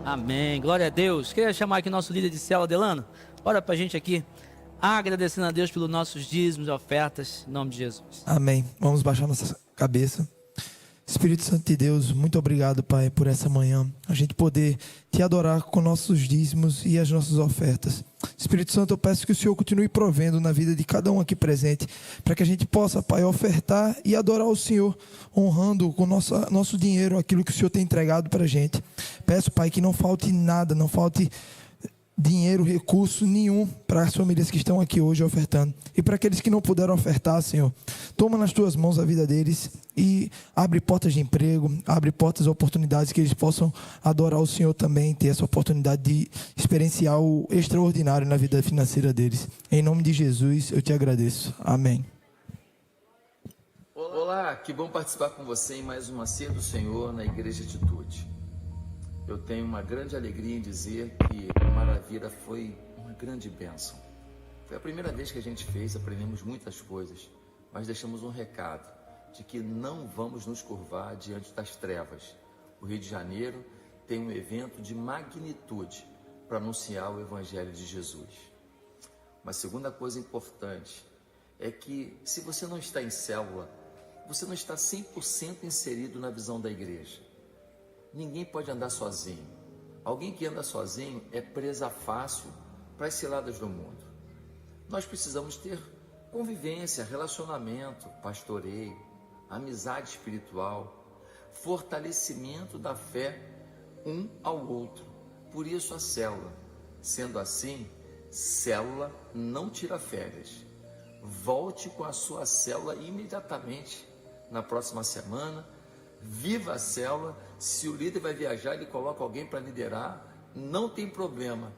Amém, glória a Deus. Queria chamar aqui nosso líder de célula, Delano. Ora pra gente aqui, agradecendo a Deus pelos nossos dízimos e ofertas, em nome de Jesus. Amém. Vamos baixar nossa cabeça. Espírito Santo de Deus, muito obrigado, Pai, por essa manhã. A gente poder te adorar com nossos dízimos e as nossas ofertas. Espírito Santo, eu peço que o Senhor continue provendo na vida de cada um aqui presente, para que a gente possa, Pai, ofertar e adorar o Senhor, honrando com nosso dinheiro aquilo que o Senhor tem entregado para a gente. Peço, Pai, que não falte nada, não falte dinheiro, recurso nenhum para as famílias que estão aqui hoje ofertando. E para aqueles que não puderam ofertar, Senhor, toma nas tuas mãos a vida deles e abre portas de emprego, abre portas de oportunidades que eles possam adorar o Senhor também, ter essa oportunidade de experienciar o extraordinário na vida financeira deles. Em nome de Jesus, eu te agradeço. Amém. Olá, que bom participar com você em mais uma ceia do Senhor na Igreja Atitude. Eu tenho uma grande alegria em dizer que Maravilha foi uma grande bênção. Foi a primeira vez que a gente fez, aprendemos muitas coisas, mas deixamos um recado de que não vamos nos curvar diante das trevas. O Rio de Janeiro tem um evento de magnitude para anunciar o Evangelho de Jesus. Uma segunda coisa importante é que se você não está em célula, você não está 100% inserido na visão da igreja. Ninguém pode andar sozinho. Alguém que anda sozinho é presa fácil para as ciladas do mundo. Nós precisamos ter convivência, relacionamento, pastoreio, amizade espiritual, fortalecimento da fé um ao outro. Por isso a célula. Sendo assim, célula não tira férias. Volte com a sua célula imediatamente na próxima semana. Viva a célula. Se o líder vai viajar, ele coloca alguém para liderar, não tem problema.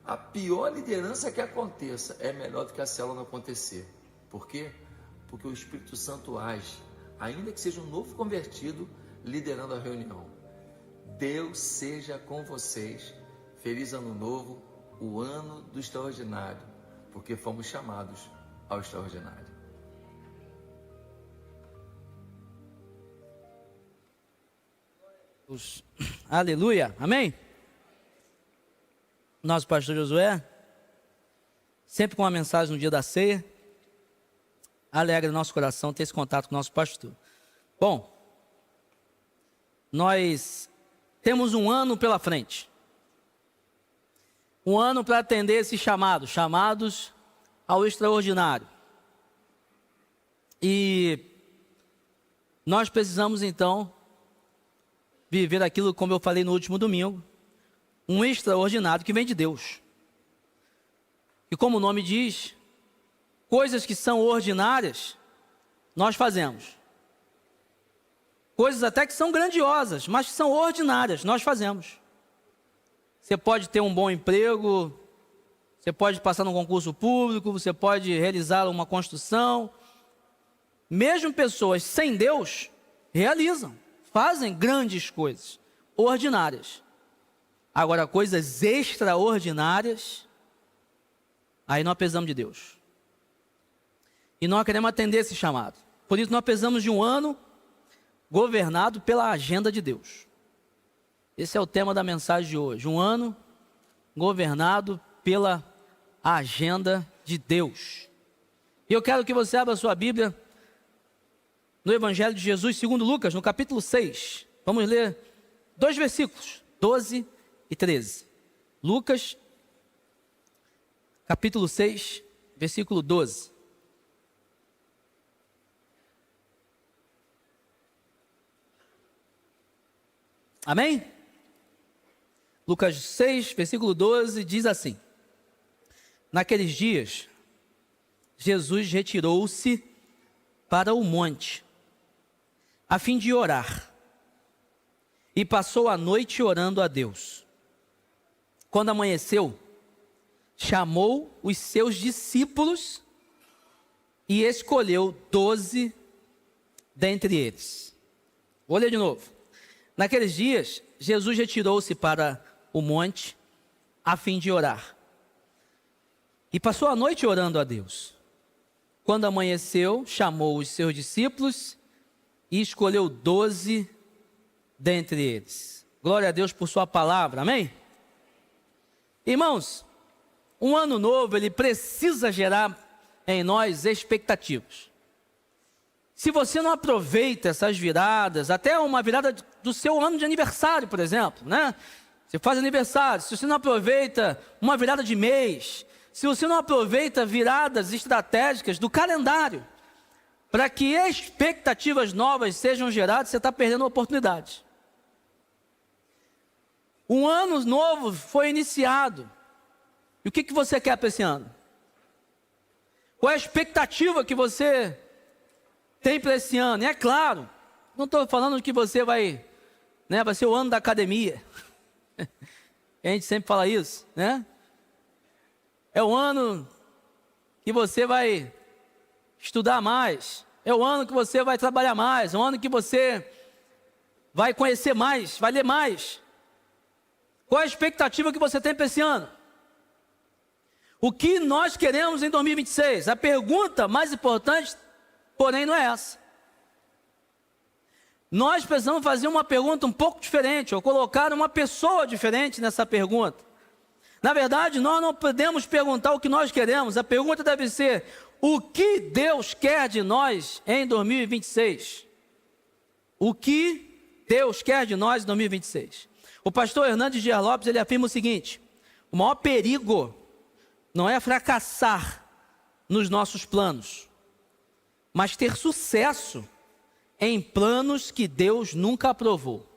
A pior liderança que aconteça é melhor do que a célula não acontecer. Por quê? Porque o Espírito Santo age, ainda que seja um novo convertido, liderando a reunião. Deus seja com vocês. Feliz ano novo, o ano do extraordinário, porque fomos chamados ao extraordinário. Aleluia, amém? Nosso pastor Josué, sempre com uma mensagem no dia da ceia, alegra nosso coração ter esse contato com o nosso pastor. Bom, nós temos um ano pela frente, um ano para atender esses chamados ao extraordinário, e nós precisamos então viver aquilo, como eu falei no último domingo, um extraordinário que vem de Deus. E como o nome diz, coisas que são ordinárias, nós fazemos. Coisas até que são grandiosas, mas que são ordinárias, nós fazemos. Você pode ter um bom emprego, você pode passar num concurso público, você pode realizar uma construção. Mesmo pessoas sem Deus realizam. Fazem grandes coisas, ordinárias. Agora, coisas extraordinárias, aí nós precisamos de Deus. E nós queremos atender esse chamado. Por isso nós precisamos de um ano governado pela agenda de Deus. Esse é o tema da mensagem de hoje. Um ano governado pela agenda de Deus. E eu quero que você abra a sua Bíblia no Evangelho de Jesus, segundo Lucas, no capítulo 6. Vamos ler 2 versículos, 12 e 13. Lucas, capítulo 6, versículo 12. Amém? Lucas 6, versículo 12, diz assim: Naqueles dias, Jesus retirou-se para o monte, a fim de orar, e passou a noite orando a Deus. Quando amanheceu, chamou os seus discípulos e escolheu 12 dentre eles. Vou ler de novo. Naqueles dias, Jesus retirou-se para o monte, a fim de orar, e passou a noite orando a Deus. Quando amanheceu, chamou os seus discípulos e escolheu 12 dentre eles. Glória a Deus por sua palavra, amém? Irmãos, um ano novo, ele precisa gerar em nós expectativas. Se você não aproveita essas viradas, até uma virada do seu ano de aniversário, por exemplo, né? Você faz aniversário, se você não aproveita uma virada de mês, se você não aproveita viradas estratégicas do calendário, para que expectativas novas sejam geradas, você está perdendo a oportunidade. Um ano novo foi iniciado. E o que você quer para esse ano? Qual é a expectativa que você tem para esse ano? E é claro, não estou falando que você vai ser o ano da academia. A gente sempre fala isso, né? É o ano que você vai estudar mais. É o ano que você vai trabalhar mais. É o ano que você vai conhecer mais, vai ler mais. Qual é a expectativa que você tem para esse ano? O que nós queremos em 2026? A pergunta mais importante, porém, não é essa. Nós precisamos fazer uma pergunta um pouco diferente, ou colocar uma pessoa diferente nessa pergunta. Na verdade, nós não podemos perguntar o que nós queremos. A pergunta deve ser: o que Deus quer de nós em 2026? O que Deus quer de nós em 2026? O pastor Hernandes Dias Lopes, ele afirma o seguinte: o maior perigo não é fracassar nos nossos planos, mas ter sucesso em planos que Deus nunca aprovou.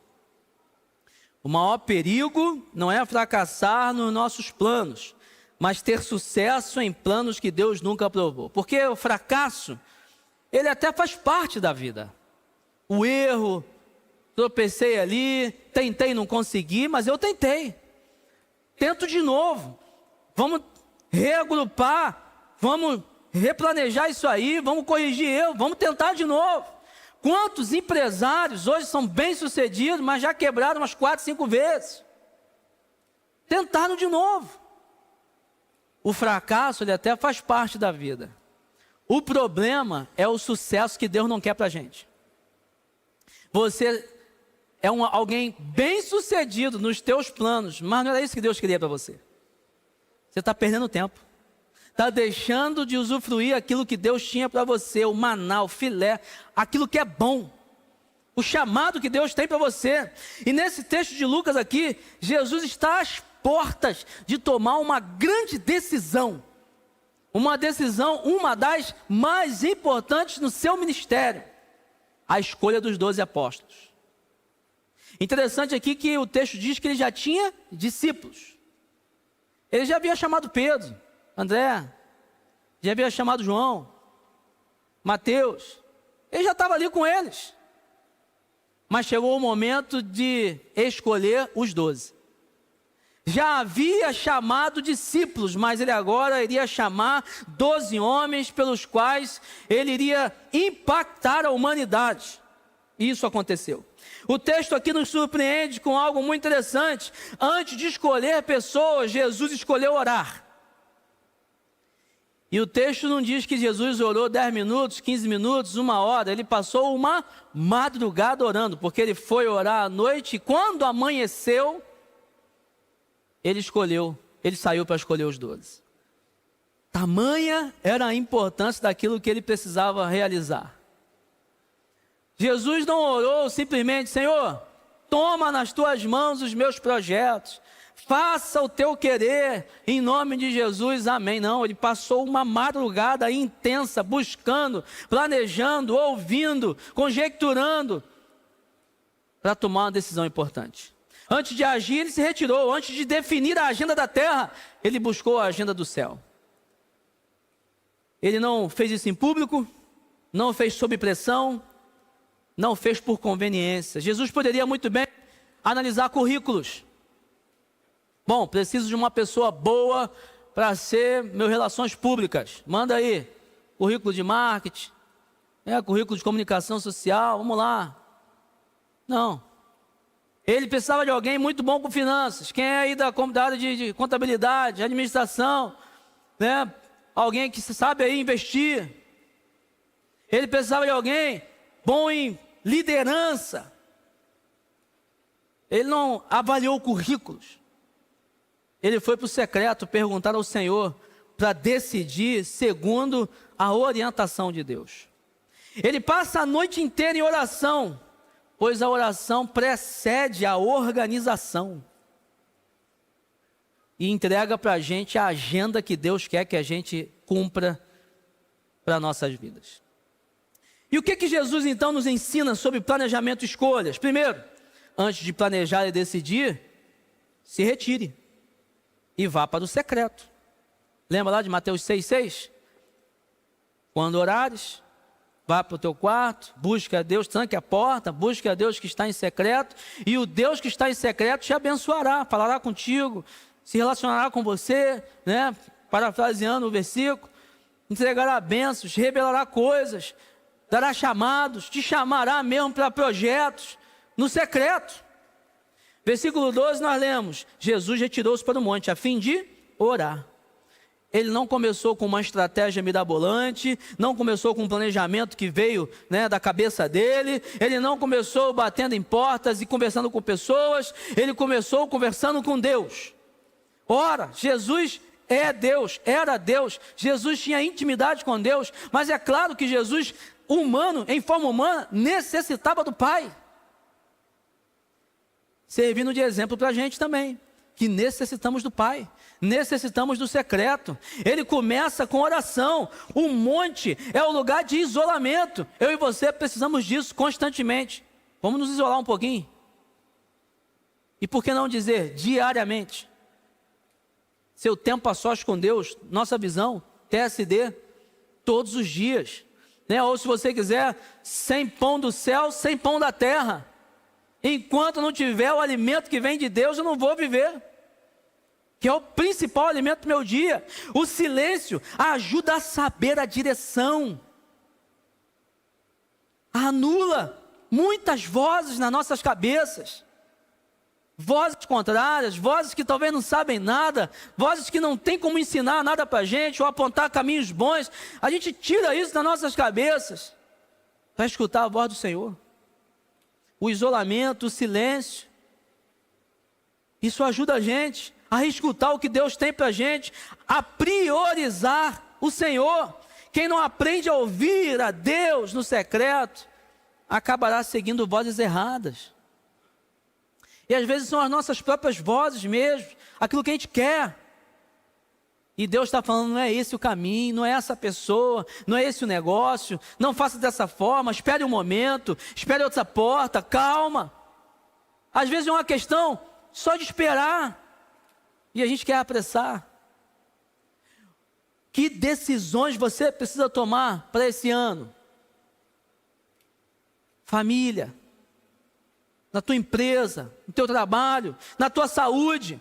O maior perigo não é fracassar nos nossos planos, mas ter sucesso em planos que Deus nunca aprovou. Porque o fracasso, ele até faz parte da vida. O erro, tropecei ali, tentei, não consegui, mas eu tentei. Tento de novo. Vamos reagrupar, vamos replanejar isso aí, vamos corrigir erro, vamos tentar de novo. Quantos empresários hoje são bem-sucedidos, mas já quebraram umas 4, 5 vezes? Tentaram de novo. O fracasso, ele até faz parte da vida. O problema é o sucesso que Deus não quer para a gente. Você é alguém bem-sucedido nos teus planos, mas não era isso que Deus queria para você. Você está perdendo tempo. Está deixando de usufruir aquilo que Deus tinha para você, o maná, o filé, aquilo que é bom, o chamado que Deus tem para você. E nesse texto de Lucas aqui, Jesus está às portas de tomar uma grande decisão. Uma decisão, uma das mais importantes no seu ministério. A escolha dos 12 apóstolos. Interessante aqui que o texto diz que ele já tinha discípulos. Ele já havia chamado Pedro, André, já havia chamado João, Mateus. Ele já estava ali com eles. Mas chegou o momento de escolher os 12. Já havia chamado discípulos, mas ele agora iria chamar 12 homens pelos quais ele iria impactar a humanidade. E isso aconteceu. O texto aqui nos surpreende com algo muito interessante. Antes de escolher pessoas, Jesus escolheu orar. E o texto não diz que Jesus orou 10 minutos, 15 minutos, 1 hora. Ele passou uma madrugada orando, porque ele foi orar à noite e quando amanheceu, ele saiu para escolher os 12. Tamanha era a importância daquilo que ele precisava realizar. Jesus não orou simplesmente: Senhor, toma nas tuas mãos os meus projetos, faça o teu querer, em nome de Jesus, amém. Não, ele passou uma madrugada intensa, buscando, planejando, ouvindo, conjecturando, para tomar uma decisão importante. Antes de agir, ele se retirou. Antes de definir a agenda da terra, ele buscou a agenda do céu. Ele não fez isso em público, não fez sob pressão, não fez por conveniência. Jesus poderia muito bem analisar currículos. Bom, preciso de uma pessoa boa para ser meus relações públicas. Manda aí, currículo de marketing, currículo de comunicação social, vamos lá. Não. Ele precisava de alguém muito bom com finanças. Quem é aí da área de contabilidade, administração, né? Alguém que sabe aí investir. Ele precisava de alguém bom em liderança. ele não avaliou currículos. Ele foi para o secreto perguntar ao Senhor para decidir segundo a orientação de Deus. Ele passa a noite inteira em oração, pois a oração precede a organização. E entrega para a gente a agenda que Deus quer que a gente cumpra para nossas vidas. E o que Jesus então nos ensina sobre planejamento e escolhas? Primeiro, antes de planejar e decidir, se retire e vá para o secreto. Lembra lá de Mateus 6,6? Quando orares, vá para o teu quarto, busque a Deus, tranque a porta, busque a Deus que está em secreto, e o Deus que está em secreto te abençoará, falará contigo, se relacionará com você, né? Parafraseando o versículo, entregará bênçãos, revelará coisas, dará chamados, te chamará mesmo para projetos, no secreto. Versículo 12 nós lemos, Jesus retirou-se para o monte a fim de orar. Ele não começou com uma estratégia mirabolante, não começou com um planejamento que veio, né, da cabeça dele, ele não começou batendo em portas e conversando com pessoas, ele começou conversando com Deus. Ora, Jesus é Deus, era Deus, Jesus tinha intimidade com Deus, mas é claro que Jesus, humano, em forma humana, necessitava do Pai. Servindo de exemplo para a gente também, que necessitamos do Pai, necessitamos do secreto. Ele começa com oração. O monte é o lugar de isolamento. Eu e você precisamos disso constantemente. Vamos nos isolar um pouquinho. E por que não dizer diariamente? Seu tempo a sós com Deus, nossa visão, TSD, todos os dias, né? Ou se você quiser, sem pão do céu, sem pão da terra. Enquanto não tiver o alimento que vem de Deus, eu não vou viver, que é o principal alimento do meu dia. O silêncio ajuda a saber a direção, anula muitas vozes nas nossas cabeças, vozes contrárias, vozes que talvez não sabem nada, vozes que não tem como ensinar nada para a gente, ou apontar caminhos bons. A gente tira isso das nossas cabeças, para escutar a voz do Senhor. O isolamento, o silêncio, isso ajuda a gente a escutar o que Deus tem para a gente, a priorizar o Senhor. Quem não aprende a ouvir a Deus no secreto, acabará seguindo vozes erradas. E às vezes são as nossas próprias vozes mesmo, aquilo que a gente quer. E Deus está falando, não é esse o caminho, não é essa pessoa, não é esse o negócio, não faça dessa forma, espere um momento, espere outra porta, calma. Às vezes é uma questão só de esperar, e a gente quer apressar. Que decisões você precisa tomar para esse ano? Família, na tua empresa, no teu trabalho, na tua saúde.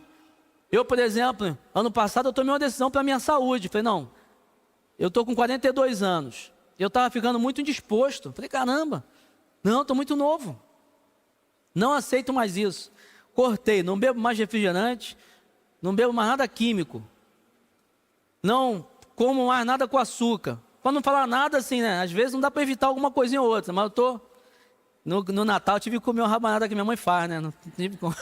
Eu, por exemplo, ano passado eu tomei uma decisão para a minha saúde. Falei, não, eu estou com 42 anos. Eu estava ficando muito indisposto. Falei, caramba, não, estou muito novo. Não aceito mais isso. Cortei, não bebo mais refrigerante, não bebo mais nada químico. Não como mais nada com açúcar. Para não falar nada assim, né? Às vezes não dá para evitar alguma coisinha ou outra, mas eu estou... No Natal eu tive que comer uma rabanada que minha mãe faz, né? Não tive como...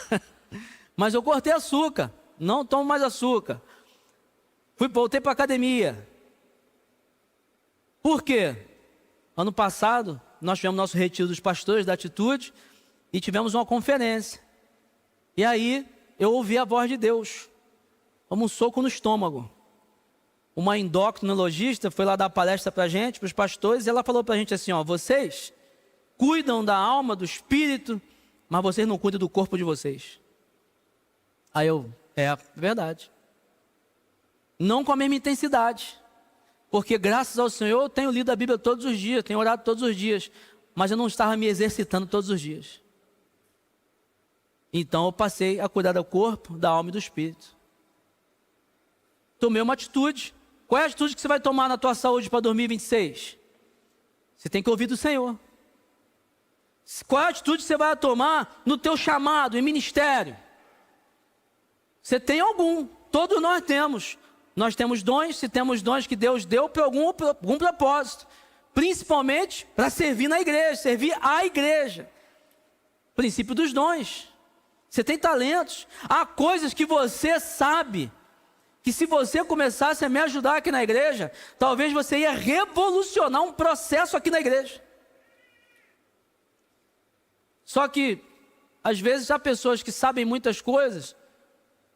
Mas eu cortei açúcar. Não tomo mais açúcar. Voltei para a academia. Por quê? Ano passado, nós tivemos nosso retiro dos pastores da Atitude e tivemos uma conferência. E aí, eu ouvi a voz de Deus, como um soco no estômago. Uma endocrinologista foi lá dar palestra para a gente, para os pastores, e ela falou para a gente assim, ó, vocês cuidam da alma, do espírito, mas vocês não cuidam do corpo de vocês. Aí eu... É verdade. Não com a mesma intensidade. Porque graças ao Senhor eu tenho lido a Bíblia todos os dias, tenho orado todos os dias. Mas eu não estava me exercitando todos os dias. Então eu passei a cuidar do corpo, da alma e do espírito. Tomei uma atitude. Qual é a atitude que você vai tomar na tua saúde para 2026? Você tem que ouvir do Senhor. Qual é a atitude que você vai tomar no teu chamado, em ministério? Você tem algum, todos nós temos. Nós temos dons, se temos dons que Deus deu para algum propósito. Principalmente para servir na igreja, servir a igreja. Princípio dos dons. Você tem talentos. Há coisas que você sabe que se você começasse a me ajudar aqui na igreja, talvez você ia revolucionar um processo aqui na igreja. Só que, às vezes, há pessoas que sabem muitas coisas,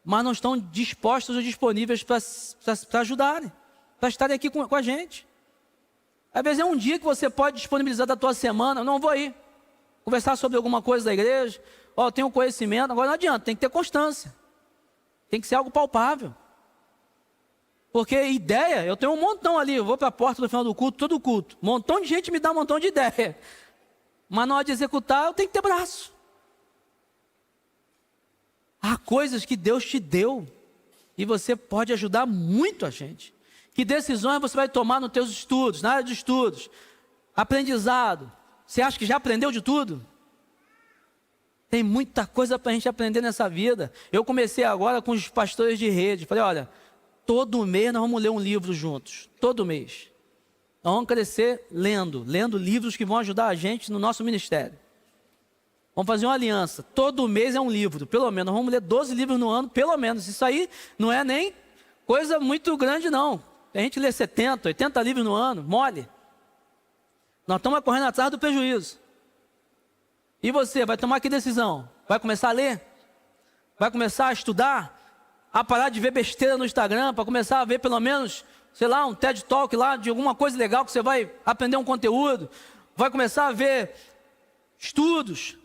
mas não estão dispostos ou disponíveis para ajudarem, para estarem aqui com a gente. Às vezes é um dia que você pode disponibilizar da tua semana, não vou ir, conversar sobre alguma coisa da igreja, eu tenho conhecimento, agora não adianta, tem que ter constância, tem que ser algo palpável. Porque ideia, eu tenho um montão ali, eu vou para a porta no final do culto, todo culto, um montão de gente me dá um montão de ideia, mas na hora de executar eu tenho que ter braço. Há coisas que Deus te deu e você pode ajudar muito a gente. Que decisões você vai tomar nos teus estudos, na área de estudos, aprendizado. Você acha que já aprendeu de tudo? Tem muita coisa para a gente aprender nessa vida. Eu comecei agora com os pastores de rede. Falei, olha, todo mês nós vamos ler um livro juntos. Todo mês. Nós vamos crescer lendo livros que vão ajudar a gente no nosso ministério. Vamos fazer uma aliança. Todo mês é um livro, pelo menos. Nós vamos ler 12 livros no ano, pelo menos. Isso aí não é nem coisa muito grande, não. A gente lê 70, 80 livros no ano, mole. Nós estamos correndo atrás do prejuízo. E você, vai tomar que decisão? Vai começar a ler? Vai começar a estudar? A parar de ver besteira no Instagram, para começar a ver pelo menos, sei lá, um TED Talk lá, de alguma coisa legal que você vai aprender um conteúdo? Vai começar a ver estudos?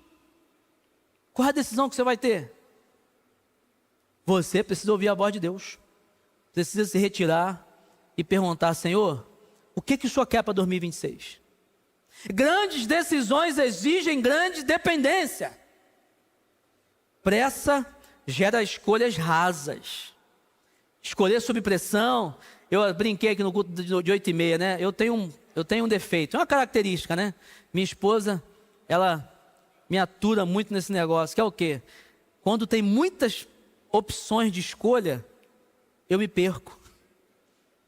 Qual é a decisão que você vai ter? Você precisa ouvir a voz de Deus. Precisa se retirar e perguntar, Senhor, o que o Senhor quer para 2026? Grandes decisões exigem grande dependência. Pressa gera escolhas rasas. Escolher sob pressão. Eu brinquei aqui no culto de 8h30, né? Eu tenho um defeito, uma característica, né? Minha esposa, ela me atura muito nesse negócio, que é o quê? Quando tem muitas opções de escolha, eu me perco.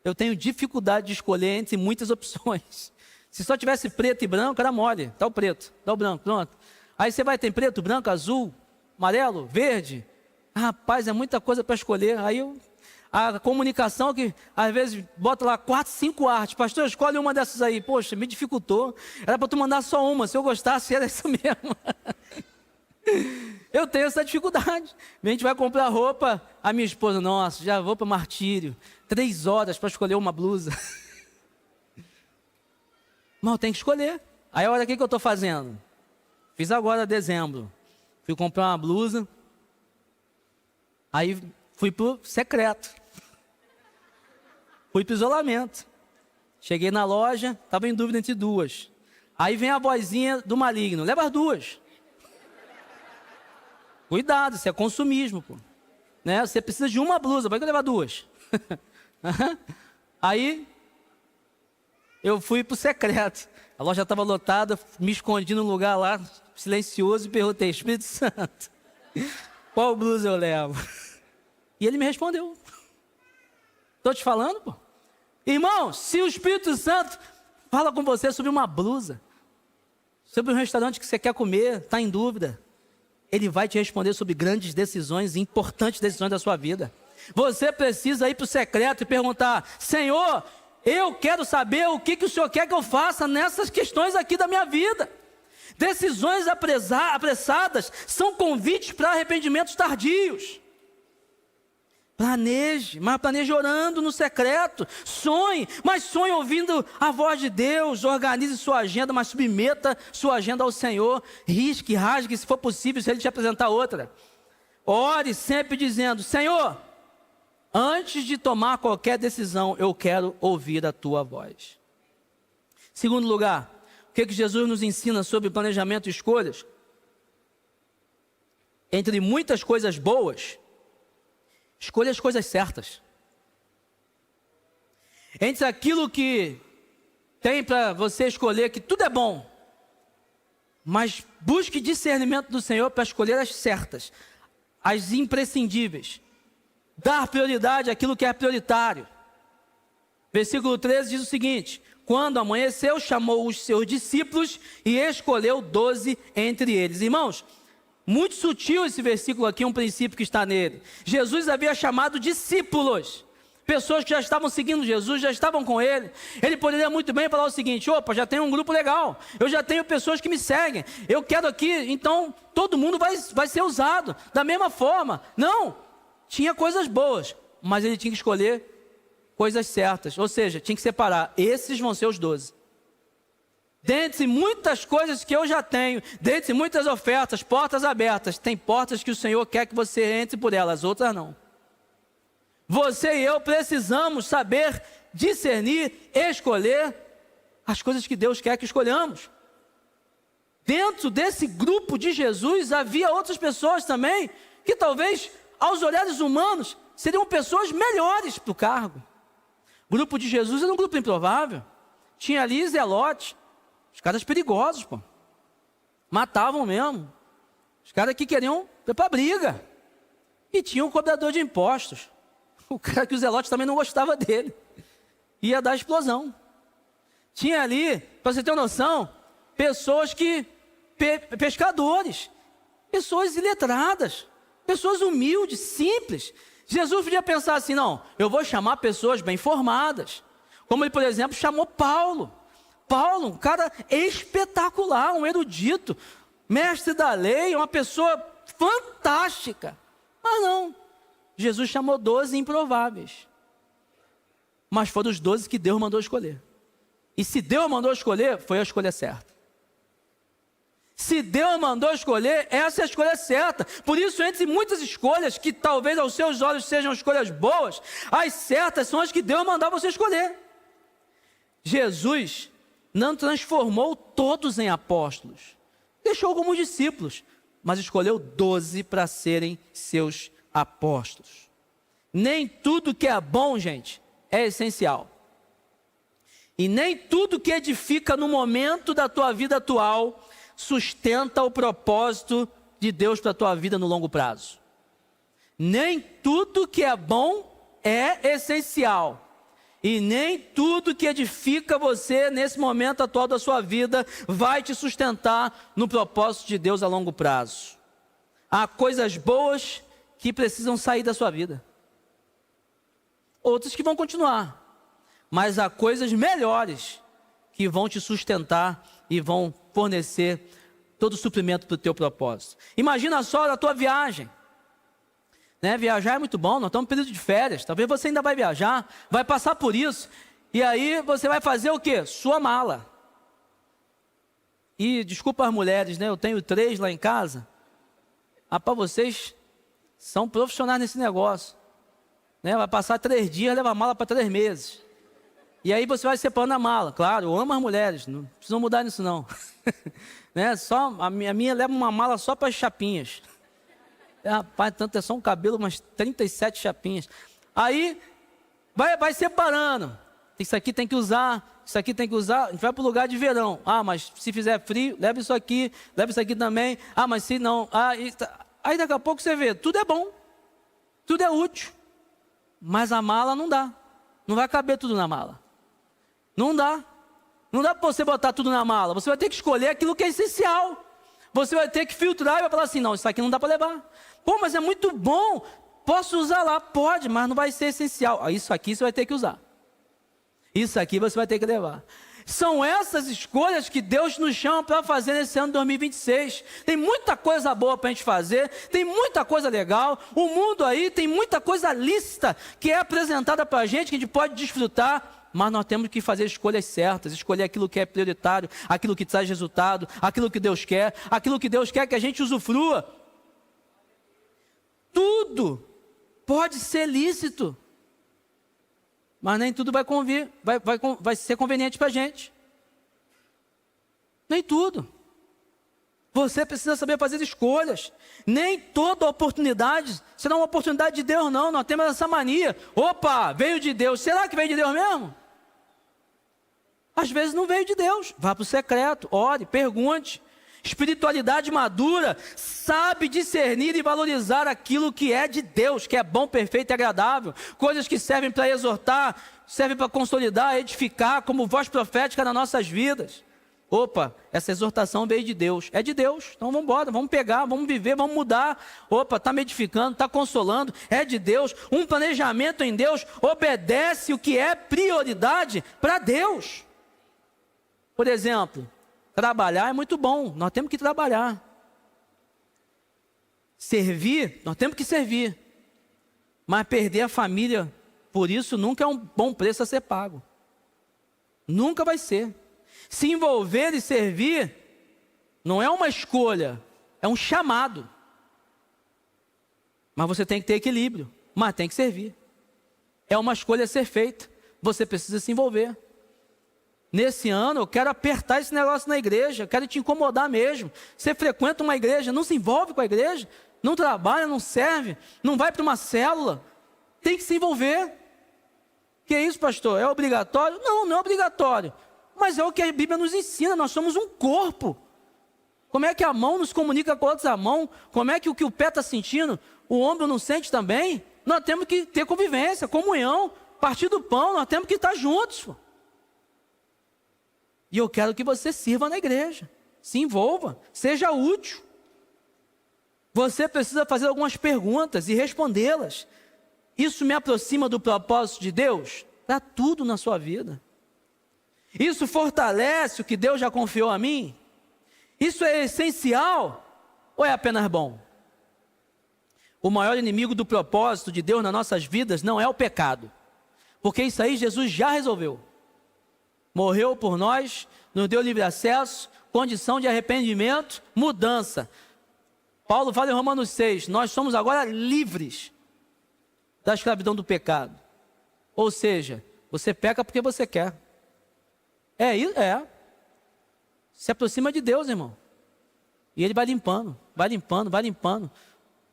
Eu tenho dificuldade de escolher entre muitas opções. Se só tivesse preto e branco, era mole. Dá o preto, dá o branco, pronto. Aí você vai ter preto, branco, azul, amarelo, verde. Rapaz, é muita coisa para escolher. Aí a comunicação que às vezes bota lá 4, 5 artes. Pastor, escolhe uma dessas aí. Poxa, me dificultou. Era para tu mandar só uma. Se eu gostasse, era isso mesmo. Eu tenho essa dificuldade. A gente vai comprar roupa. A minha esposa, nossa, já vou para martírio. 3 horas para escolher uma blusa. Mas eu tenho que escolher. Aí olha o que eu estou fazendo. Fiz agora dezembro. Fui comprar uma blusa. Aí fui pro secreto. Fui pro isolamento. Cheguei na loja, estava em dúvida entre 2. Aí vem a vozinha do maligno. Leva as 2. Cuidado, isso é consumismo, pô. Né? Você precisa de uma blusa, para que eu levar 2? Aí eu fui pro secreto. A loja estava lotada, me escondi num lugar lá, silencioso, e perguntei, Espírito Santo, qual blusa eu levo? E ele me respondeu. Estou te falando, pô. Irmão, se o Espírito Santo fala com você sobre uma blusa, sobre um restaurante que você quer comer, está em dúvida, ele vai te responder sobre grandes decisões, importantes decisões da sua vida. Você precisa ir para o secreto e perguntar, Senhor, eu quero saber o que o Senhor quer que eu faça nessas questões aqui da minha vida. Decisões apressadas são convites para arrependimentos tardios. Planeje, mas planeje orando no secreto. Sonhe, mas sonhe ouvindo a voz de Deus. Organize sua agenda, mas submeta sua agenda ao Senhor. Risque, rasgue, se for possível, se Ele te apresentar outra. Ore sempre dizendo, Senhor, antes de tomar qualquer decisão, eu quero ouvir a Tua voz. Segundo lugar, o que Jesus nos ensina sobre planejamento e escolhas? Entre muitas coisas boas, escolha as coisas certas. Entre aquilo que tem para você escolher, que tudo é bom, mas busque discernimento do Senhor para escolher as certas, as imprescindíveis. Dar prioridade àquilo que é prioritário. Versículo 13 diz o seguinte: quando amanheceu, chamou os seus discípulos e escolheu 12 entre eles. Irmãos, Muito sutil esse versículo aqui, um princípio que está nele. Jesus havia chamado discípulos, pessoas que já estavam seguindo Jesus, já estavam com ele. Ele poderia muito bem falar o seguinte: opa, já tenho um grupo legal, eu já tenho pessoas que me seguem, eu quero aqui, então todo mundo vai ser usado da mesma forma. Não, tinha coisas boas, mas ele tinha que escolher coisas certas, ou seja, tinha que separar, esses vão ser os 12. Dentre muitas coisas que eu já tenho, dentre muitas ofertas, portas abertas, tem portas que o Senhor quer que você entre por elas, outras não. Você e eu precisamos saber discernir, escolher as coisas que Deus quer que escolhamos. Dentro desse grupo de Jesus havia outras pessoas também, que talvez aos olhares humanos seriam pessoas melhores para o cargo. O grupo de Jesus era um grupo improvável. Tinha ali zelotes, os caras perigosos, pô. Matavam mesmo. Os caras que queriam ir para a briga. E tinha um cobrador de impostos. O cara que o zelote também não gostava dele. Ia dar explosão. Tinha ali, para você ter uma noção, pessoas que... pescadores. Pessoas iletradas. Pessoas humildes, simples. Jesus podia pensar assim: não, eu vou chamar pessoas bem formadas. Como ele, por exemplo, chamou Paulo. Paulo, um cara espetacular, um erudito, mestre da lei, uma pessoa fantástica. Mas não, Jesus chamou 12 improváveis. Mas foram os 12 que Deus mandou escolher. E se Deus mandou escolher, foi a escolha certa. Se Deus mandou escolher, essa é a escolha certa. Por isso, entre muitas escolhas, que talvez aos seus olhos sejam escolhas boas, as certas são as que Deus mandou você escolher. Jesus não transformou todos em apóstolos, deixou alguns discípulos, mas escolheu 12 para serem seus apóstolos. Nem tudo que é bom, gente, é essencial. E nem tudo que edifica no momento da tua vida atual sustenta o propósito de Deus para a tua vida no longo prazo. Nem tudo que é bom é essencial. E nem tudo que edifica você nesse momento atual da sua vida vai te sustentar no propósito de Deus a longo prazo. Há coisas boas que precisam sair da sua vida. Outras que vão continuar. Mas há coisas melhores que vão te sustentar e vão fornecer todo o suprimento para o teu propósito. Imagina só a tua viagem. Viajar é muito bom, nós estamos em período de férias, talvez você ainda vai viajar, vai passar por isso, e aí você vai fazer o quê? Sua mala. E desculpa as mulheres, eu tenho 3 lá em casa. Para vocês são profissionais nesse negócio. Vai passar 3 dias, leva a mala para 3 meses. E aí você vai separando a mala. Claro, eu amo as mulheres, não precisam mudar nisso não. Só, a minha leva uma mala só para as chapinhas. Rapaz, tanto é só um cabelo, umas 37 chapinhas. Aí, vai separando. Isso aqui tem que usar, isso aqui tem que usar. A gente vai para o lugar de verão. Mas se fizer frio, leva isso aqui também. Mas se não... Aí daqui a pouco você vê, tudo é bom. Tudo é útil. Mas a mala não dá. Não vai caber tudo na mala. Não dá. Não dá para você botar tudo na mala. Você vai ter que escolher aquilo que é essencial. Você vai ter que filtrar e vai falar assim: não, isso aqui não dá para levar. Pô, mas é muito bom, posso usar lá? Pode, mas não vai ser essencial. Isso aqui você vai ter que usar. Isso aqui você vai ter que levar. São essas escolhas que Deus nos chama para fazer nesse ano de 2026. Tem muita coisa boa para a gente fazer, tem muita coisa legal. O mundo aí tem muita coisa lícita que é apresentada para a gente, que a gente pode desfrutar. Mas nós temos que fazer escolhas certas, escolher aquilo que é prioritário, aquilo que traz resultado, aquilo que Deus quer que a gente usufrua. Tudo pode ser lícito, mas nem tudo vai ser conveniente para a gente. Nem tudo. Você precisa saber fazer escolhas. Nem toda oportunidade será uma oportunidade de Deus, não. Nós temos essa mania. Opa, veio de Deus. Será que veio de Deus mesmo? Às vezes não veio de Deus. Vá para o secreto, ore, pergunte. Espiritualidade madura sabe discernir e valorizar aquilo que é de Deus, que é bom, perfeito e agradável. Coisas que servem para exortar, servem para consolidar, edificar, como voz profética nas nossas vidas. Opa, essa exortação veio de Deus. É de Deus. Então vamos embora, vamos pegar, vamos viver, vamos mudar. Opa, está me edificando, está consolando. É de Deus. Um planejamento em Deus obedece o que é prioridade para Deus. Por exemplo, trabalhar é muito bom. Nós temos que trabalhar. Servir, nós temos que servir. Mas perder a família, por isso, nunca é um bom preço a ser pago. Nunca vai ser. Se envolver e servir não é uma escolha, é um chamado. Mas você tem que ter equilíbrio, mas tem que servir. É uma escolha a ser feita, você precisa se envolver. Nesse ano eu quero apertar esse negócio na igreja, quero te incomodar mesmo. Você frequenta uma igreja, não se envolve com a igreja, não trabalha, não serve, não vai para uma célula, tem que se envolver. Que é isso, pastor? É obrigatório? Não, não é obrigatório. Mas é o que a Bíblia nos ensina, nós somos um corpo. Como é que a mão nos comunica com a outra mão? Como é que o pé está sentindo, o ombro não sente também? Nós temos que ter convivência, comunhão, partir do pão, nós temos que estar juntos. E eu quero que você sirva na igreja, se envolva, seja útil. Você precisa fazer algumas perguntas e respondê-las. Isso me aproxima do propósito de Deus? Para tudo na sua vida. Isso fortalece o que Deus já confiou a mim? Isso é essencial ou é apenas bom? O maior inimigo do propósito de Deus nas nossas vidas não é o pecado, porque isso aí Jesus já resolveu. Morreu por nós, nos deu livre acesso, condição de arrependimento, mudança. Paulo fala em Romanos 6, nós somos agora livres da escravidão do pecado. Ou seja, você peca porque você quer. É isso, é. Se aproxima de Deus, irmão. E Ele vai limpando, vai limpando, vai limpando.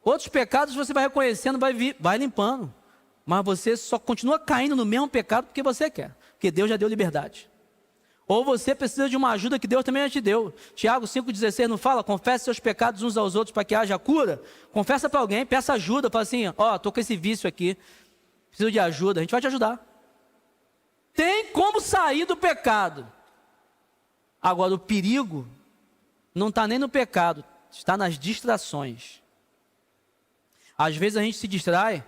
Outros pecados você vai reconhecendo, vai limpando. Mas você só continua caindo no mesmo pecado porque você quer. Porque Deus já deu liberdade. Ou você precisa de uma ajuda que Deus também já te deu. Tiago 5,16 não fala? Confesse seus pecados uns aos outros para que haja cura. Confessa para alguém, peça ajuda. Fala assim, ó, estou com esse vício aqui. Preciso de ajuda, a gente vai te ajudar. Tem como sair do pecado. Agora, o perigo não está nem no pecado, está nas distrações. Às vezes a gente se distrai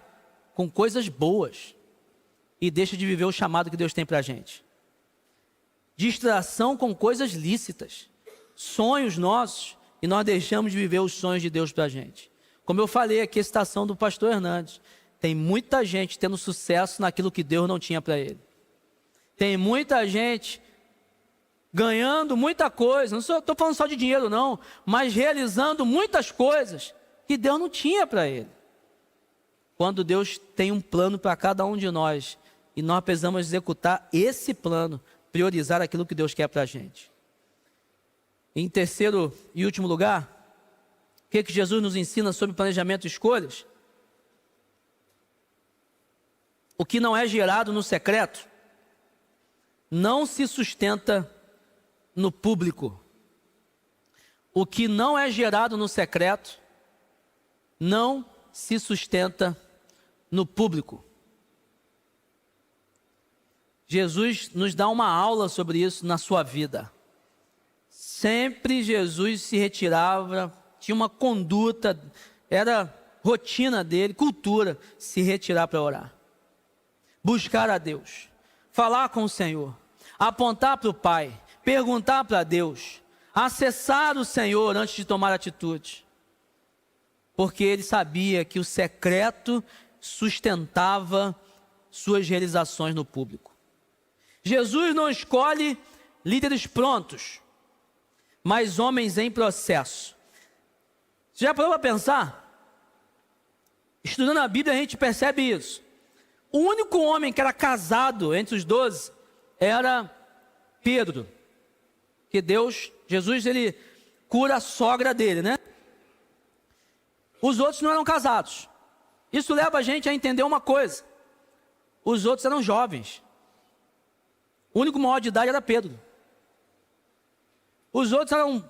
com coisas boas e deixa de viver o chamado que Deus tem para a gente. Distração com coisas lícitas, sonhos nossos, e nós deixamos de viver os sonhos de Deus para a gente. Como eu falei aqui, a citação do pastor Hernandes, tem muita gente tendo sucesso naquilo que Deus não tinha para ele. Tem muita gente ganhando muita coisa, não estou falando só de dinheiro não, mas realizando muitas coisas que Deus não tinha para ele. Quando Deus tem um plano para cada um de nós, e nós precisamos executar esse plano, priorizar aquilo que Deus quer para a gente. Em terceiro e último lugar, o que Jesus nos ensina sobre planejamento e escolhas? O que não é gerado no secreto não se sustenta no público. O que não é gerado no secreto não se sustenta no público. Jesus nos dá uma aula sobre isso na sua vida. Sempre Jesus se retirava, tinha uma conduta, era rotina dele, cultura, se retirar para orar. Buscar a Deus, falar com o Senhor, apontar para o Pai, perguntar para Deus, acessar o Senhor antes de tomar atitude. Porque ele sabia que o secreto sustentava suas realizações no público. Jesus não escolhe líderes prontos, mas homens em processo. Você já parou para pensar? Estudando a Bíblia a gente percebe isso. O único homem que era casado entre os 12 era Pedro. Que Jesus, ele cura a sogra dele, né? Os outros não eram casados. Isso leva a gente a entender uma coisa. Os outros eram jovens. O único maior de idade era Pedro. Os outros eram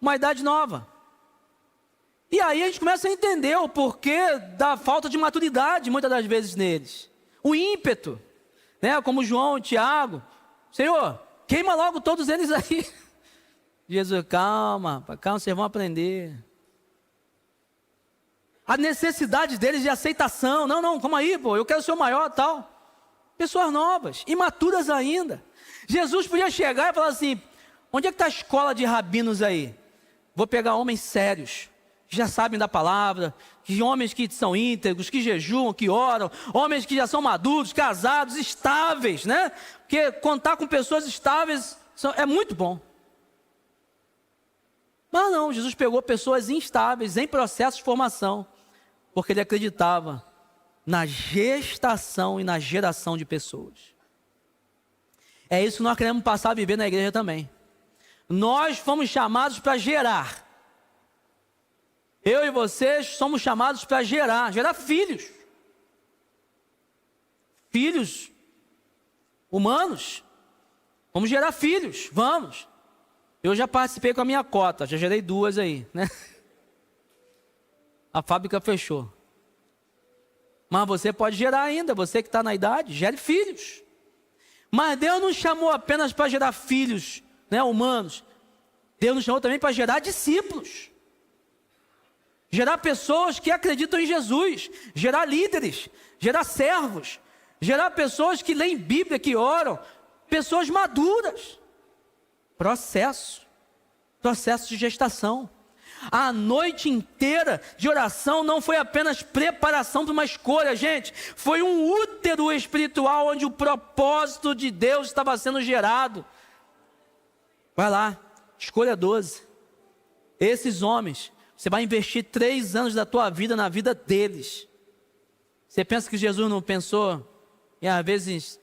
uma idade nova. E aí a gente começa a entender o porquê da falta de maturidade, muitas das vezes, neles. O ímpeto, né? Como João e Tiago. Senhor, queima logo todos eles aí. Jesus, calma, vocês vão aprender. A necessidade deles de aceitação. Não, calma aí, pô, eu quero ser o maior, tal. Pessoas novas, imaturas ainda. Jesus podia chegar e falar assim: onde é que está a escola de rabinos aí? Vou pegar homens sérios, que já sabem da palavra, homens que são íntegros, que jejuam, que oram, homens que já são maduros, casados, estáveis, né? Porque contar com pessoas estáveis é muito bom. Mas não, Jesus pegou pessoas instáveis, em processo de formação, porque ele acreditava na gestação e na geração de pessoas. É isso que nós queremos passar a viver na igreja também. Nós fomos chamados para gerar. Eu e vocês somos chamados para gerar filhos. Filhos humanos. Vamos gerar filhos, vamos. Eu já participei com a minha cota, já gerei 2 aí, né? A fábrica fechou. Mas você pode gerar ainda, você que está na idade, gere filhos. Mas Deus não chamou apenas para gerar filhos, né, humanos. Deus nos chamou também para gerar discípulos. Gerar pessoas que acreditam em Jesus. Gerar líderes, gerar servos. Gerar pessoas que leem Bíblia, que oram. Pessoas maduras. Processo de gestação. A noite inteira de oração não foi apenas preparação para uma escolha, gente. Foi um útero espiritual onde o propósito de Deus estava sendo gerado. Vai lá, escolha 12. Esses homens, você vai investir 3 anos da tua vida na vida deles. Você pensa que Jesus não pensou em, às vezes,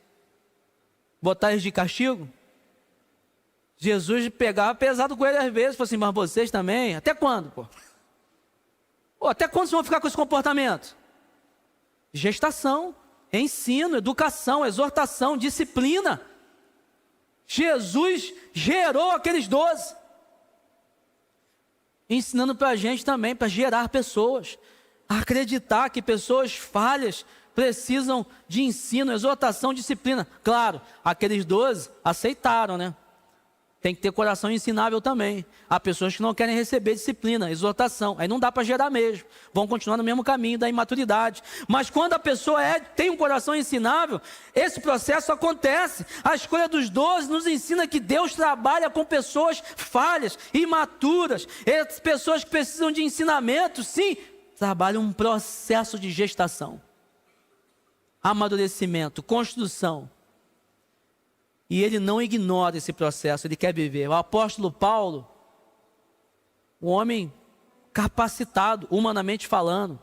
botar eles de castigo? Jesus pegava pesado com ele às vezes, falou assim: mas vocês também? Até quando, pô? Até quando vocês vão ficar com esse comportamento? Gestação, ensino, educação, exortação, disciplina. Jesus gerou aqueles 12. Ensinando para a gente também, para gerar pessoas. Acreditar que pessoas falhas precisam de ensino, exortação, disciplina. Claro, aqueles 12 aceitaram, né? Tem que ter coração ensinável também. Há pessoas que não querem receber disciplina, exortação. Aí não dá para gerar mesmo. Vão continuar no mesmo caminho da imaturidade. Mas quando a pessoa tem um coração ensinável, esse processo acontece. A escolha dos 12 nos ensina que Deus trabalha com pessoas falhas, imaturas. Essas pessoas que precisam de ensinamento, sim, trabalham um processo de gestação. Amadurecimento, construção. E ele não ignora esse processo, ele quer viver. O apóstolo Paulo, um homem capacitado, humanamente falando,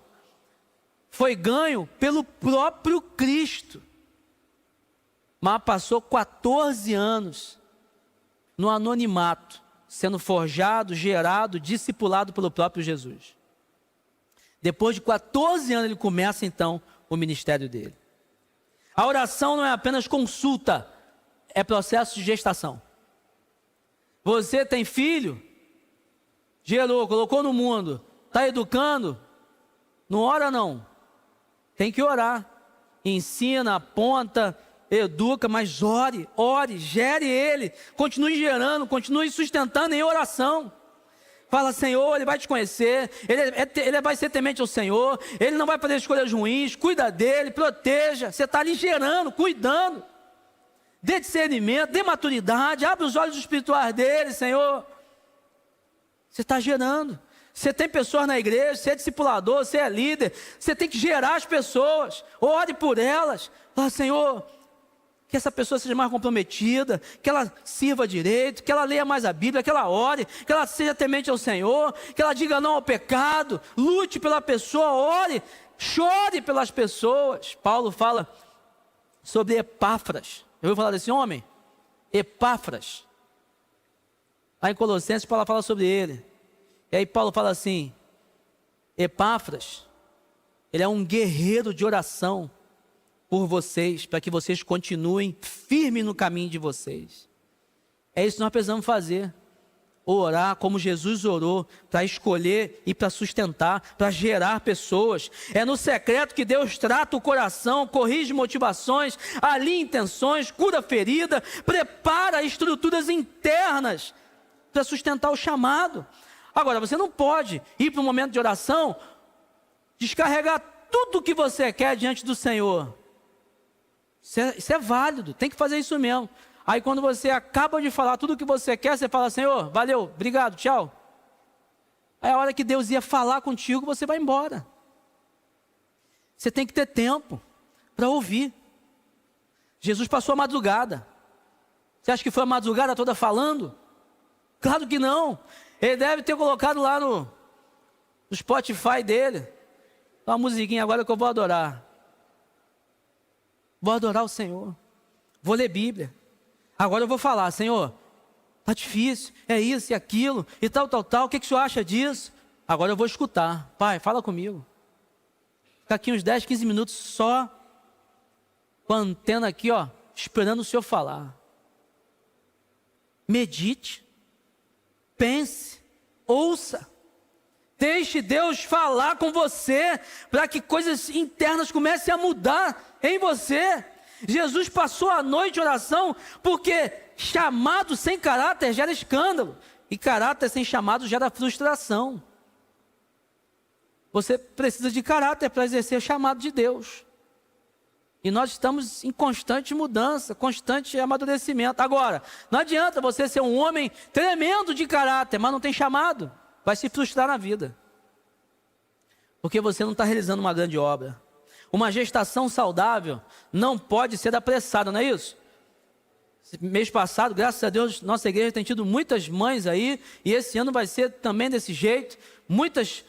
foi ganho pelo próprio Cristo. Mas passou 14 anos no anonimato, sendo forjado, gerado, discipulado pelo próprio Jesus. Depois de 14 anos ele começa então o ministério dele. A oração não é apenas consulta, é processo de gestação. Você tem filho, gerou, colocou no mundo, está educando, não ora não, tem que orar, ensina, aponta, educa, mas ore, gere ele, continue gerando, continue sustentando em oração. Fala: Senhor, ele vai te conhecer, ele vai ser temente ao Senhor, ele não vai fazer escolhas ruins, cuida dele, proteja, você está ali gerando, cuidando. Dê discernimento, dê maturidade, abre os olhos espirituais dele, Senhor. Você está gerando. Você tem pessoas na igreja, você é discipulador, você é líder, você tem que gerar as pessoas, ore por elas. Fala: Senhor, que essa pessoa seja mais comprometida, que ela sirva direito, que ela leia mais a Bíblia, que ela ore, que ela seja temente ao Senhor, que ela diga não ao pecado, lute pela pessoa, ore, chore pelas pessoas. Paulo fala sobre Epáfras. Eu vou falar desse homem? Epáfras. Lá em Colossenses, Paulo fala sobre ele. E aí Paulo fala assim: Epáfras, ele é um guerreiro de oração por vocês, para que vocês continuem firmes no caminho de vocês. É isso que nós precisamos fazer. Orar como Jesus orou, para escolher e para sustentar, para gerar pessoas. É no secreto que Deus trata o coração, corrige motivações, alinha intenções, cura ferida, prepara estruturas internas para sustentar o chamado. Agora, você não pode ir para um momento de oração, descarregar tudo o que você quer diante do Senhor. Isso é válido, tem que fazer isso mesmo. Aí quando você acaba de falar tudo o que você quer, você fala: Senhor, valeu, obrigado, tchau. Aí a hora que Deus ia falar contigo, você vai embora. Você tem que ter tempo para ouvir. Jesus passou a madrugada. Você acha que foi a madrugada toda falando? Claro que não. Ele deve ter colocado lá no Spotify dele uma musiquinha: agora que eu vou adorar. Vou adorar o Senhor. Vou ler Bíblia. Agora eu vou falar: Senhor, está difícil, é isso e aquilo, e tal. O que o Senhor acha disso? Agora eu vou escutar. Pai, fala comigo. Fica aqui uns 10, 15 minutos só com a antena aqui, ó, esperando o Senhor falar. Medite, pense, ouça. Deixe Deus falar com você, para que coisas internas comecem a mudar em você. Jesus passou a noite em oração, porque chamado sem caráter gera escândalo, e caráter sem chamado gera frustração. Você precisa de caráter para exercer o chamado de Deus. E nós estamos em constante mudança, constante amadurecimento. Agora, não adianta você ser um homem tremendo de caráter, mas não tem chamado. Vai se frustrar na vida. Porque você não está realizando uma grande obra. Uma gestação saudável não pode ser apressada, não é isso? Mês passado, graças a Deus, nossa igreja tem tido muitas mães aí, e esse ano vai ser também desse jeito. Muitas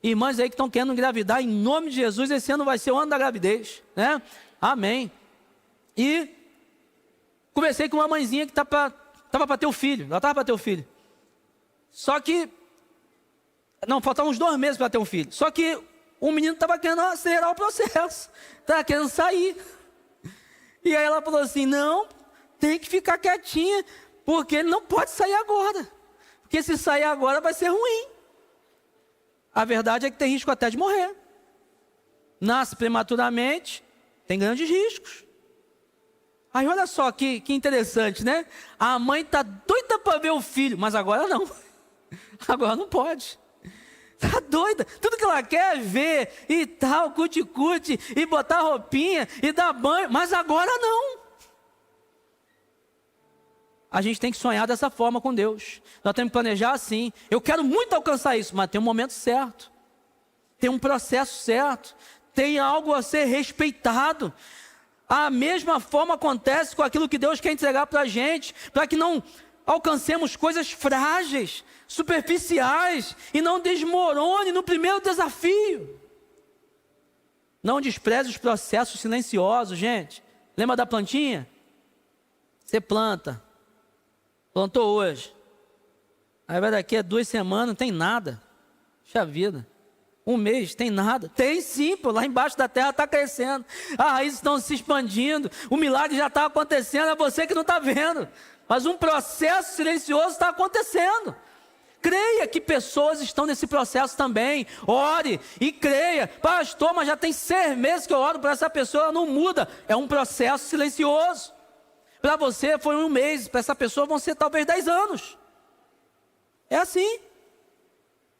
irmãs aí que estão querendo engravidar, em nome de Jesus, esse ano vai ser o ano da gravidez, né? Amém. E conversei com uma mãezinha que estava para ter o filho, ela estava para ter o filho. Só que, não, faltavam uns 2 meses para ter um filho. Só que o menino estava querendo acelerar o processo, estava querendo sair. E aí ela falou assim: não, tem que ficar quietinha, porque ele não pode sair agora. Porque se sair agora vai ser ruim. A verdade é que tem risco até de morrer. Nasce prematuramente, tem grandes riscos. Aí olha só que interessante, né? A mãe está doida para ver o filho, mas agora não. Agora não pode. Está doida. Tudo que ela quer é ver e tal, cuti-cuti, e botar roupinha, e dar banho, mas agora não. A gente tem que sonhar dessa forma com Deus. Nós temos que planejar assim. Eu quero muito alcançar isso, mas tem um momento certo. Tem um processo certo. Tem algo a ser respeitado. A mesma forma acontece com aquilo que Deus quer entregar para a gente, para que não alcancemos coisas frágeis, superficiais, e não desmorone no primeiro desafio. Não despreze os processos silenciosos, gente. Lembra da plantinha? Você planta. Plantou hoje. Aí vai daqui a 2 semanas, não tem nada. Puxa vida. 1 mês, tem nada. Tem sim, pô, lá embaixo da terra está crescendo. As raízes estão se expandindo. O milagre já está acontecendo, é você que não está vendo. Mas um processo silencioso está acontecendo. Creia que pessoas estão nesse processo também. Ore e creia. Pastor, mas já tem 6 meses que eu oro para essa pessoa, ela não muda. É um processo silencioso. Para você foi 1 mês, para essa pessoa vão ser talvez 10 anos. É assim.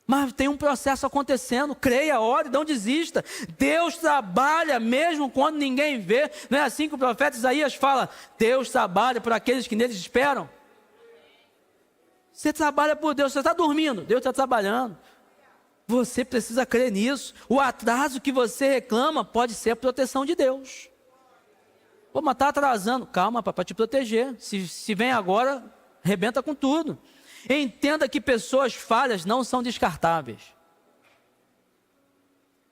Mas tem um processo acontecendo. Creia, ore, não desista. Deus trabalha mesmo quando ninguém vê. Não é assim que o profeta Isaías fala: Deus trabalha por aqueles que neles esperam. Você trabalha por Deus. Você está dormindo, Deus está trabalhando. Você precisa crer nisso. O atraso que você reclama pode ser a proteção de Deus. Pô, mas está atrasando. Calma, para te proteger. Se vem agora, arrebenta com tudo. Entenda que pessoas falhas não são descartáveis.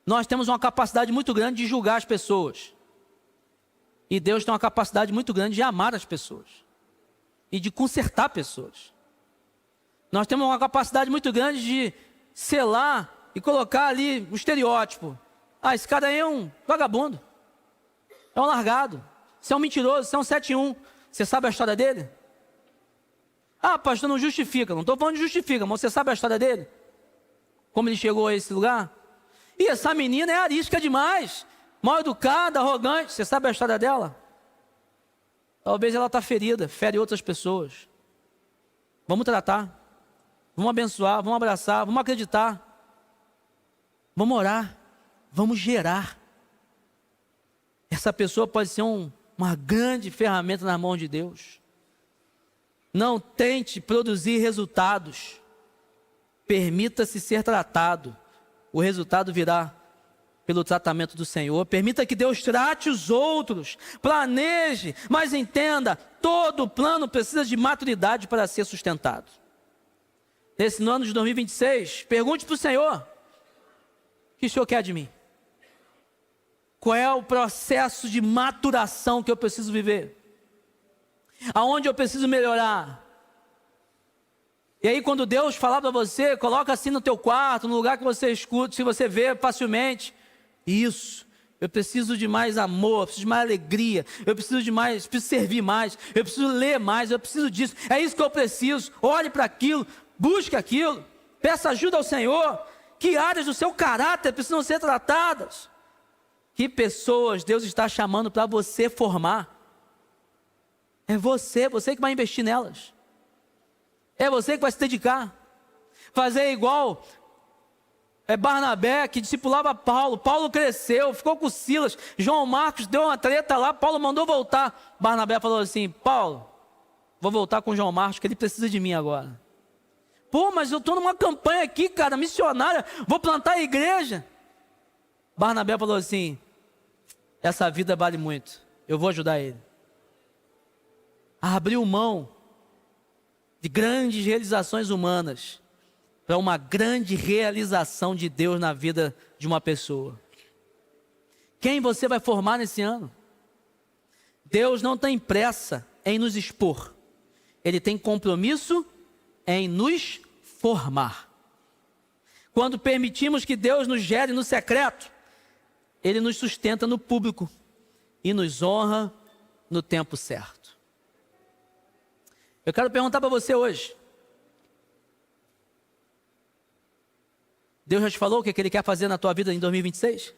Nós temos uma capacidade muito grande de julgar as pessoas. E Deus tem uma capacidade muito grande de amar as pessoas. E de consertar pessoas. Nós temos uma capacidade muito grande de selar e colocar ali um estereótipo. Ah, esse cara aí é um vagabundo. É um largado. Você é um mentiroso, você é um 71. Você sabe a história dele? Ah, pastor, não justifica. Não estou falando de justifica, mas você sabe a história dele? Como ele chegou a esse lugar? E essa menina é arisca demais. Mal educada, arrogante. Você sabe a história dela? Talvez ela está ferida, fere outras pessoas. Vamos tratar, vamos abençoar, vamos abraçar, vamos acreditar, vamos orar, vamos gerar. Essa pessoa pode ser uma grande ferramenta nas mãos de Deus. Não tente produzir resultados, permita-se ser tratado, o resultado virá pelo tratamento do Senhor. Permita que Deus trate os outros, planeje, mas entenda, todo plano precisa de maturidade para ser sustentado. Nesse ano de 2026, pergunte para o Senhor, o que o Senhor quer de mim? Qual é o processo de maturação que eu preciso viver? Aonde eu preciso melhorar? E aí quando Deus falar para você, coloca assim no teu quarto, no lugar que você escuta, se você vê facilmente, isso, eu preciso de mais amor, eu preciso de mais alegria, eu preciso servir mais, eu preciso ler mais, eu preciso disso, é isso que eu preciso. Olhe para aquilo, busque aquilo, peça ajuda ao Senhor. Que áreas do seu caráter precisam ser tratadas? Que pessoas Deus está chamando para você formar? É você que vai investir nelas, é você que vai se dedicar, fazer igual Barnabé, que discipulava Paulo. Paulo cresceu, ficou com Silas. João Marcos deu uma treta lá, Paulo mandou voltar. Barnabé falou assim: Paulo, vou voltar com João Marcos, que ele precisa de mim agora. Pô, mas eu estou numa campanha aqui, cara, missionária, vou plantar a igreja. Barnabé falou assim: essa vida vale muito, eu vou ajudar ele. Abriu mão de grandes realizações humanas para uma grande realização de Deus na vida de uma pessoa. Quem você vai formar nesse ano? Deus não tem pressa em nos expor, Ele tem compromisso em nos formar. Quando permitimos que Deus nos gere no secreto, Ele nos sustenta no público e nos honra no tempo certo. Eu quero perguntar para você hoje: Deus já te falou o que Ele quer fazer na tua vida em 2026?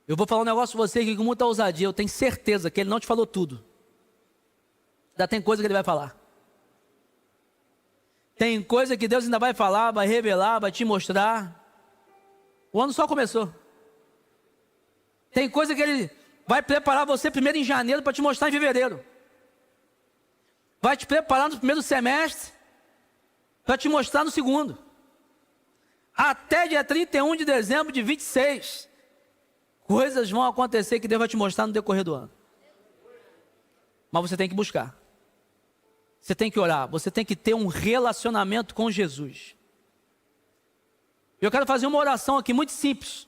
Eu vou falar um negócio para você aqui com muita ousadia. Eu tenho certeza que Ele não te falou tudo. Ainda tem coisa que Ele vai falar. Tem coisa que Deus ainda vai falar, vai revelar, vai te mostrar. O ano só começou. Tem coisa que Ele vai preparar você primeiro em janeiro para te mostrar em fevereiro. Vai te preparar no primeiro semestre para te mostrar no segundo. Até dia 31 de dezembro de 26, coisas vão acontecer que Deus vai te mostrar no decorrer do ano. Mas você tem que buscar. Você tem que orar. Você tem que ter um relacionamento com Jesus. Eu quero fazer uma oração aqui muito simples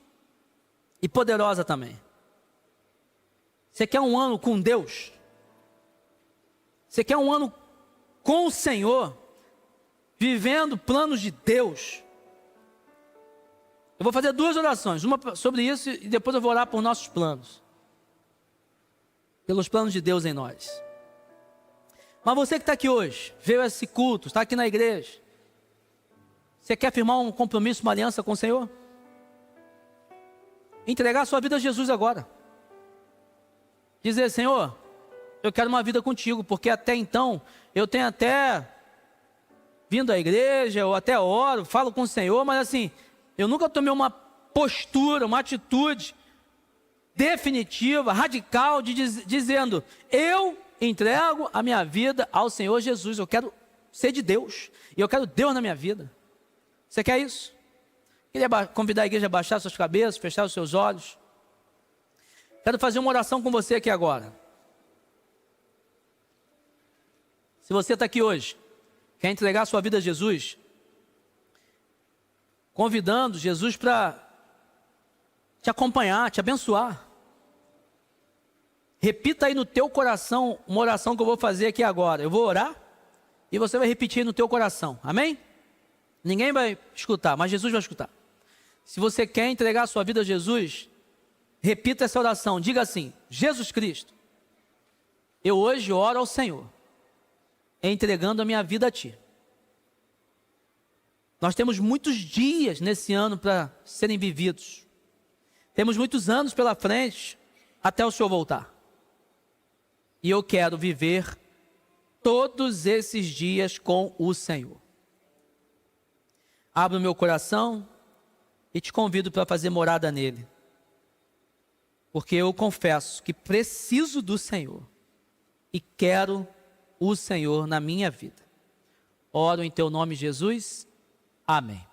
e poderosa também. Você quer um ano com Deus? Você quer um ano com o Senhor? Vivendo planos de Deus? Eu vou fazer duas orações, uma sobre isso e depois eu vou orar por nossos planos, pelos planos de Deus em nós. Mas você que está aqui hoje, veio a esse culto, está aqui na igreja, você quer firmar um compromisso, uma aliança com o Senhor? Entregar a sua vida a Jesus agora. Dizer: Senhor, eu quero uma vida contigo, porque até então eu tenho até vindo à igreja, eu até oro, falo com o Senhor, mas assim, eu nunca tomei uma postura, uma atitude definitiva, radical, dizendo: eu entrego a minha vida ao Senhor Jesus, eu quero ser de Deus, e eu quero Deus na minha vida. Você quer isso? Queria convidar a igreja a baixar suas cabeças, fechar os seus olhos. Quero fazer uma oração com você aqui agora. Se você está aqui hoje, quer entregar a sua vida a Jesus, convidando Jesus para te acompanhar, te abençoar. Repita aí no teu coração uma oração que eu vou fazer aqui agora. Eu vou orar e você vai repetir no teu coração. Amém? Ninguém vai escutar, mas Jesus vai escutar. Se você quer entregar a sua vida a Jesus, repita essa oração. Diga assim: Jesus Cristo, eu hoje oro ao Senhor, entregando a minha vida a Ti. Nós temos muitos dias nesse ano para serem vividos. Temos muitos anos pela frente até o Senhor voltar. E eu quero viver todos esses dias com o Senhor. Abro meu coração e te convido para fazer morada nele. Porque eu confesso que preciso do Senhor e quero o Senhor na minha vida. Oro em teu nome, Jesus. Amém.